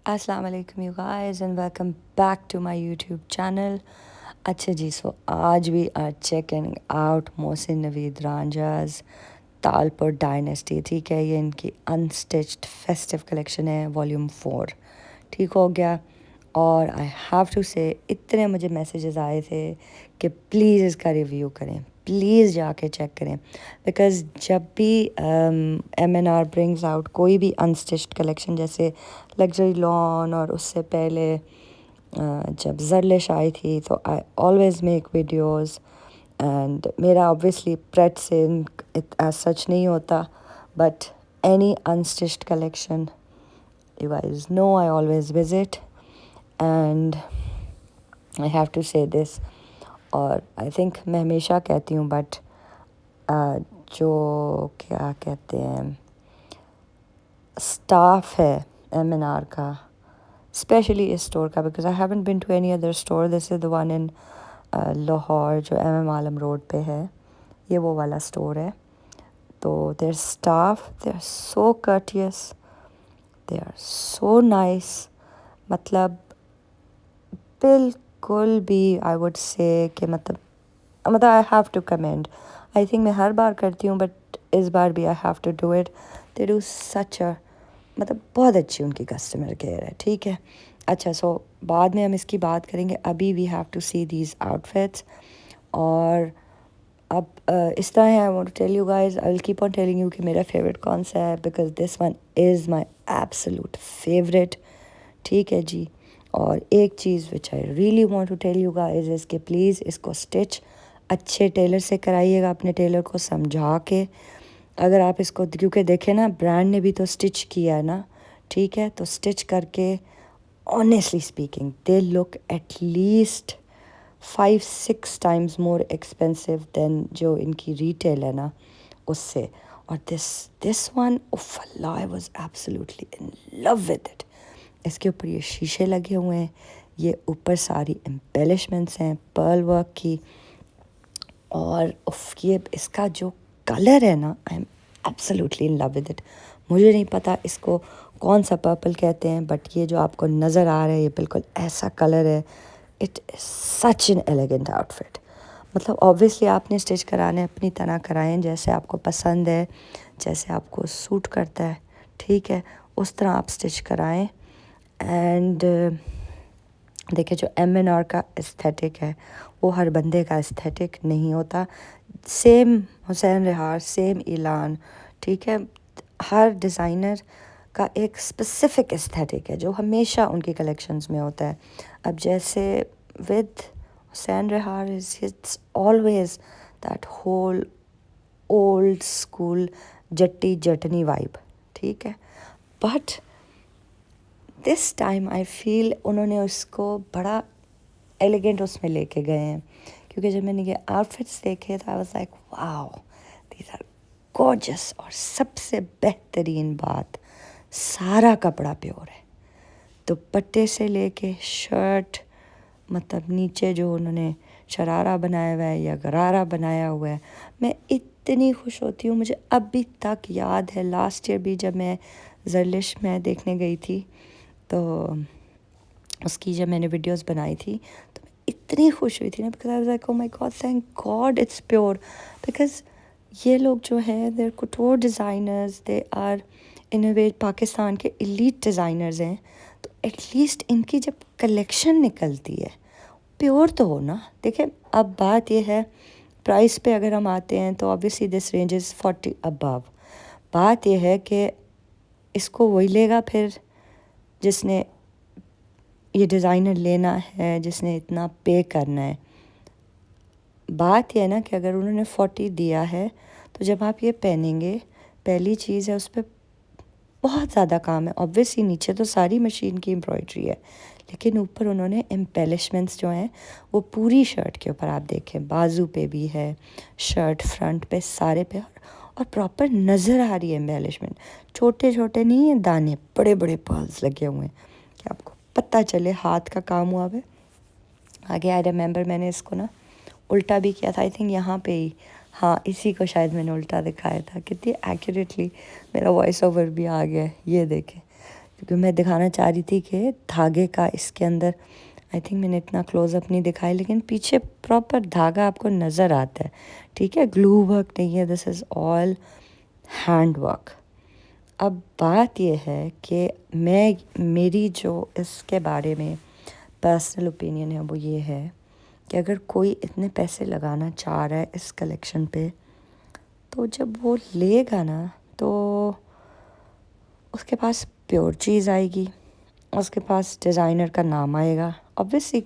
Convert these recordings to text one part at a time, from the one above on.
السلام علیکم you guys and welcome back to my YouTube channel. اچھا جی، سو آج we are checking out Mohsin Naveed Ranjha's Talpur dynasty. ٹھیک ہے، یہ ان کی انسٹچڈ فیسٹیو کلیکشن ہے والیوم 4. ٹھیک ہو گیا. اور آئی ہیو ٹو سے اتنے مجھے میسیجز آئے تھے کہ پلیز اس کا ریویو کریں، پلیز جا کے چیک کریں، بیکاز جب بھی M N R brings out کوئی بھی انسٹچڈ کلیکشن، جیسے لگژری لان اور اس سے پہلے جب زرلش آئی تھی، تو I always make videos. And میرا آبویسلی پریٹ سے ایز سچ نہیں ہوتا، but any unstitched collection you guys know I always visit. And I have to say this, اور آئی تھنک میں ہمیشہ کہتی ہوں، بٹ جو کیا کہتے ہیں اسٹاف ہے ایم این آر کا، اسپیشلی اس اسٹور کا، because I haven't been to any other store. This is the one in Lahore جو ایم ایم عالم روڈ پہ ہے، یہ وہ والا اسٹور ہے. تو their staff, they are so courteous, they are so nice. مطلب بالکل بھی آئی وڈ سے کہ مطلب I have to commend. I think میں ہر بار کرتی ہوں، بٹ اس بار بھی I have to do it. They do such a, مطلب بہت اچھی ان کی کسٹمر کیئر ہے. ٹھیک ہے، اچھا سو بعد میں ہم اس کی بات کریں گے. ابھی we have to see these آؤٹ فٹس. اور اب اس طرح ہے، I want to tell you guys, I will keep on telling you کہ میرا فیوریٹ کون سا ہے، because this one is my absolute favourite. ٹھیک ہے جی. اور ایک چیز which I really want to tell you guys is کہ پلیز اس کو اسٹچ اچھے ٹیلر سے کرائیے گا، اپنے ٹیلر کو سمجھا کے. اگر آپ اس کو، کیونکہ دیکھیں نا، برانڈ نے بھی تو اسٹچ کیا ہے نا. ٹھیک ہے، تو اسٹچ کر کے honestly speaking they look at least 5-6 times more expensive than جو ان کی ریٹیل ہے نا اس سے. اور دس ون اوف اللہ، I was absolutely in love with it. اس کے اوپر یہ شیشے لگے ہوئے ہیں، یہ اوپر ساری امبیلشمنٹس ہیں پرل ورک کی. اور یہ اس کا جو کلر ہے نا، I am absolutely in love with it. مجھے نہیں پتہ اس کو کون سا پرپل کہتے ہیں، بٹ یہ جو آپ کو نظر آ رہا ہے یہ بالکل ایسا کلر ہے. It is such an elegant outfit. مطلب آبویسلی آپ نے اسٹچ کرانے اپنی طرح کرائیں، جیسے آپ کو پسند ہے، جیسے آپ کو سوٹ کرتا ہے. ٹھیک ہے، اس طرح آپ اسٹچ کرائیں. اینڈ دیکھیں، جو ایم این آر کا استھیٹک ہے وہ ہر بندے کا استھیٹک نہیں ہوتا. سیم حسین رہار، سیم اعلان. ٹھیک ہے، ہر ڈیزائنر کا ایک اسپیسیفک استھیٹک ہے جو ہمیشہ ان کی کلیکشنز میں ہوتا ہے. اب جیسے with Hussain Rehar it's always that whole old school جٹی جٹنی وائب. ٹھیک ہے، بٹ دس ٹائم آئی فیل انہوں نے اس کو بڑا ایلیگنٹ اس میں لے کے گئے ہیں. کیونکہ جب میں نے یہ آؤٹ فٹس دیکھے تو I was like wow, these are gorgeous. اور سب سے بہترین بات، سارا کپڑا پیور ہے، دوپٹے سے لے کے شرٹ، مطلب نیچے جو انہوں نے شرارہ بنایا ہوا ہے یا غرارہ بنایا ہوا ہے. میں اتنی خوش ہوتی ہوں. مجھے اب بھی تک یاد ہے لاسٹ ایئر بھی جب میں زرلش میں دیکھنے گئی تھی، تو اس کی جب میں نے ویڈیوز بنائی تھی تو میں اتنی خوش ہوئی تھی نا، because I was like oh my God, thank God it's pure. Because یہ لوگ جو ہیں they are couture designers, they are in a way Pakistan کے ایلیٹ ڈیزائنرز ہیں. تو ایٹ لیسٹ ان کی جب کلیکشن نکلتی ہے پیور تو ہو نا. دیکھیں، اب بات یہ ہے، پرائس پہ اگر ہم آتے ہیں تو obviously this range is 40 above. بات یہ ہے کہ اس کو وہی لے گا پھر جس نے یہ ڈیزائنر لینا ہے، جس نے اتنا پے کرنا ہے. بات یہ ہے نا کہ اگر انہوں نے 40 دیا ہے تو جب آپ یہ پہنیں گے، پہلی چیز ہے اس پہ بہت زیادہ کام ہے. obviously نیچے تو ساری مشین کی امبرائڈری ہے، لیکن اوپر انہوں نے امپیلشمنٹس جو ہیں وہ پوری شرٹ کے اوپر آپ دیکھیں، بازو پہ بھی ہے، شرٹ فرنٹ پہ، سارے پہ. اور پراپر نظر آ رہی ہے امبیلشمنٹ. چھوٹے چھوٹے نہیں ہیں دانے، بڑے بڑے پرلز لگے ہوئے ہیں کہ آپ کو پتہ چلے ہاتھ کا کام ہوا ہے. آگے آئی ریممبر میں نے اس کو نا الٹا بھی کیا تھا، آئی تھنک یہاں پہ ہی، ہاں اسی کو شاید میں نے الٹا دکھایا تھا. کتنی ایکوریٹلی میرا وائس اوور بھی آ گیا ہے، یہ دیکھیں کیونکہ میں دکھانا چاہ رہی تھی کہ دھاگے کا اس کے اندر، آئی تھنک میں نے اتنا کلوز اپ نہیں دکھائی، لیکن پیچھے پراپر دھاگا آپ کو نظر آتا ہے، ٹھیک ہے، گلو ورک نہیں ہے، دس از آل ہینڈ ورک۔ اب بات یہ ہے کہ میری جو اس کے بارے میں پرسنل اوپینین ہے وہ یہ ہے کہ اگر کوئی اتنے پیسے لگانا چاہ رہا ہے اس کلیکشن پہ، تو جب وہ لے گا نا تو اس کے پاس پیور چیز آئے گی، اس کے پاس ڈیزائنر کا نام آئے گا۔ obviously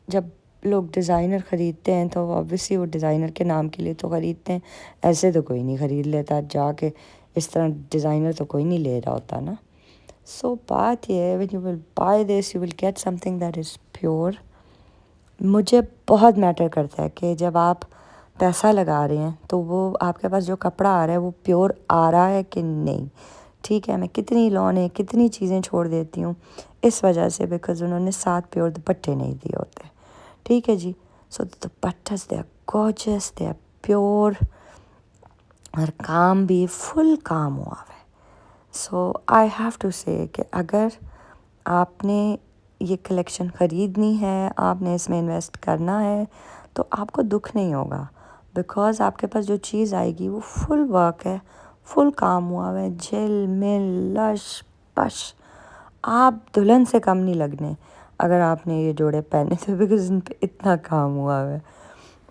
جب لوگ ڈیزائنر خریدتے ہیں تو obviously وہ ڈیزائنر کے نام کے لیے تو خریدتے ہیں، ایسے تو کوئی نہیں خرید لیتا، جا کے اس طرح ڈیزائنر تو کوئی نہیں لے رہا ہوتا نا۔ سو بات یہ ہے when you will buy this you will get something that is pure۔ مجھے بہت میٹر کرتا ہے کہ جب آپ پیسہ لگا رہے ہیں تو وہ آپ کے پاس جو کپڑا آ رہا ہے وہ پیور آ رہا ہے کہ نہیں، ٹھیک ہے۔ میں کتنی لونے کتنی چیزیں چھوڑ دیتی ہوں اس وجہ سے، بیکاز انہوں نے 7 پیور دوپٹے نہیں دیے ہوتے، ٹھیک ہے جی۔ So dupattas they are gorgeous, they are pure, اور کام بھی فل کام ہوا ہے۔ سو آئی ہیو ٹو سے کہ اگر آپ نے یہ کلیکشن خریدنی ہے، آپ نے اس میں انویسٹ کرنا ہے، تو آپ کو دکھ نہیں ہوگا، بیکاز آپ کے پاس جو چیز آئے گی وہ فل ورک ہے، فل کام ہوا ہے، جل مل لش پش، آپ دلہن سے کم نہیں لگنے اگر آپ نے یہ جوڑے پہنے تھے، بیکاز ان پہ اتنا کام ہوا ہے۔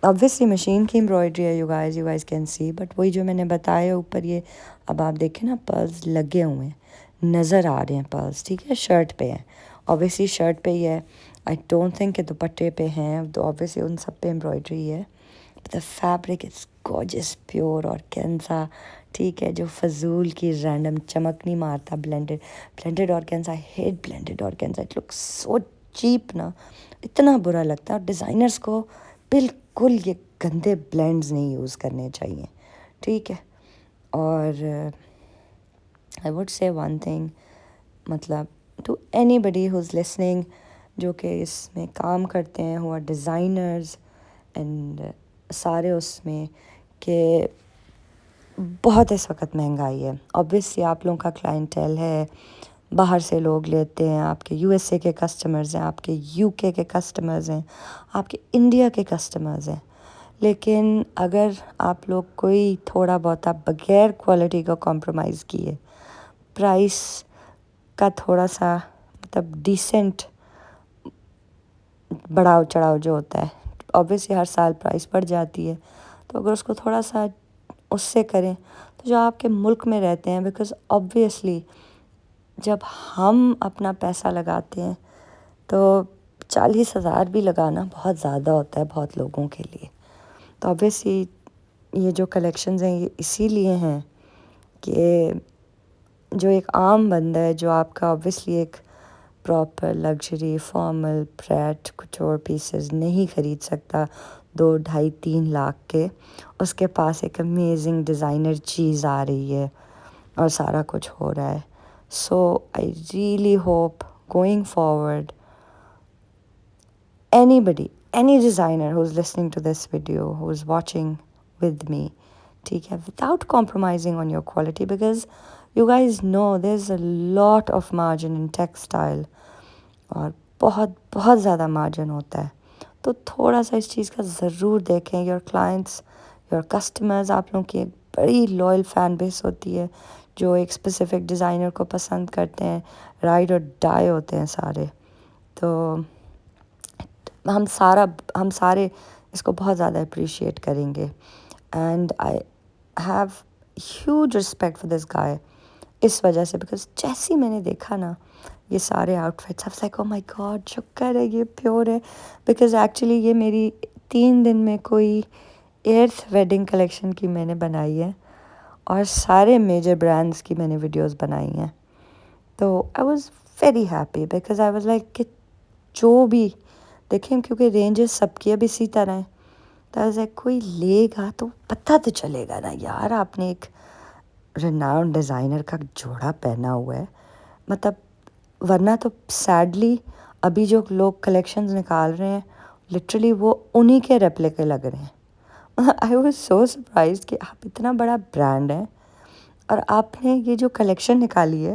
obviously مشین کی امبرائڈری ہے، you guys can see, but وہی جو میں نے بتایا اوپر، یہ اب آپ دیکھیں نا پرلز لگے ہوئے ہیں، نظر آ رہے ہیں پرلز، ٹھیک ہے، شرٹ پہ ہیں، obviously شرٹ پہ ہی ہے، آئی ڈونٹ تھنک کہ دوپٹے پہ ہیں، تو obviously ان سب پہ امبرائڈری ہے، the fabric is gorgeous pure اور کینسا، ٹھیک ہے، جو فضول کی رینڈم چمک نہیں مارتا، بلینڈڈ اور کینسا، ہیٹ بلینڈڈ اور کینسا، اٹ لک سو چیپ نا، اتنا برا لگتا ہے۔ اور ڈیزائنرس کو بالکل یہ گندے بلینڈز نہیں یوز کرنے چاہیے، ٹھیک ہے۔ اور I would say one thing, مطلب to anybody who is listening, جو کہ اس میں کام کرتے ہیں، ہو آر ڈیزائنرز اینڈ سارے اس میں، کہ بہت اس وقت مہنگائی ہے۔ obviously آپ لوگوں کا کلائنٹیل ہے، باہر سے لوگ لیتے ہیں، آپ کے USA کے کسٹمرز ہیں، آپ کے UK کے کسٹمرز ہیں، آپ کے انڈیا کے کسٹمرز ہیں، لیکن اگر آپ لوگ کوئی تھوڑا بہت بغیر کوالٹی کا کمپرومائز کیے، پرائس کا تھوڑا سا مطلب ڈیسنٹ بڑھاؤ چڑھاؤ جو ہوتا ہے، obviously ہر سال پرائس بڑھ جاتی ہے، تو اگر اس کو تھوڑا سا اس سے کریں تو جو آپ کے ملک میں رہتے ہیں، بیکاز obviously جب ہم اپنا پیسہ لگاتے ہیں تو 40,000 بھی لگانا بہت زیادہ ہوتا ہے بہت لوگوں کے لیے، تو obviously یہ جو کلیکشنز ہیں یہ اسی لیے ہیں کہ جو ایک عام بندہ ہے، جو آپ کا obviously ایک پراپر لگژری فارمل پریٹ کچور پیسز نہیں خرید سکتا 2-2.5-3 لاکھ کے، اس کے پاس ایک امیزنگ ڈیزائنر چیز آ رہی ہے اور سارا کچھ ہو رہا ہے۔ So I really hope going forward anybody, any designer who's listening to this video, who's watching with me, ٹھیک ہے، without compromising on your quality, because you guys know there's a lot of margin in textile، اور بہت بہت زیادہ margin ہوتا ہے، تو تھوڑا سا اس چیز کا ضرور دیکھیں۔ your clients, your customers، آپ لوگوں کی ایک بڑی لائل فین بیس ہوتی ہے جو ایک اسپیسیفک ڈیزائنر کو پسند کرتے ہیں، رائڈ اور ڈائی ہوتے ہیں سارے، تو ہم سارے اس کو بہت زیادہ اپریشیٹ کریں گے۔ And I have huge respect for this guy اس وجہ سے، بیکاز جیسی میں نے دیکھا نا یہ سارے outfits, I was like oh my god, شکر ہے یہ پیور ہے، بیکاز ایکچولی یہ میری 3 دن میں کوئی 8th ویڈنگ کلیکشن کی میں نے بنائی ہے، اور سارے میجر برانڈس کی میں نے ویڈیوز بنائی ہیں، تو I was very happy, because I was like کہ جو بھی دیکھیں، کیونکہ رینجز سب کی اب اسی طرح ہیں، تو آئی واز لائک کوئی لے گا تو پتہ تو چلے گا نا یار آپ نے ایک ریناؤنڈ ڈیزائنر کا جوڑا پہنا ہوا ہے، مطلب ورنہ تو سیڈلی ابھی جو لوگ کلیکشنز نکال رہے ہیں لٹرلی وہ انہی کے ریپلیکے لگ رہے ہیں۔ آئی واز سو سرپرائزڈ کہ آپ اتنا بڑا برانڈ ہے اور آپ نے یہ جو کلیکشن نکالی ہے،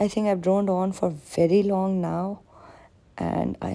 I think I've droned on for very long now and I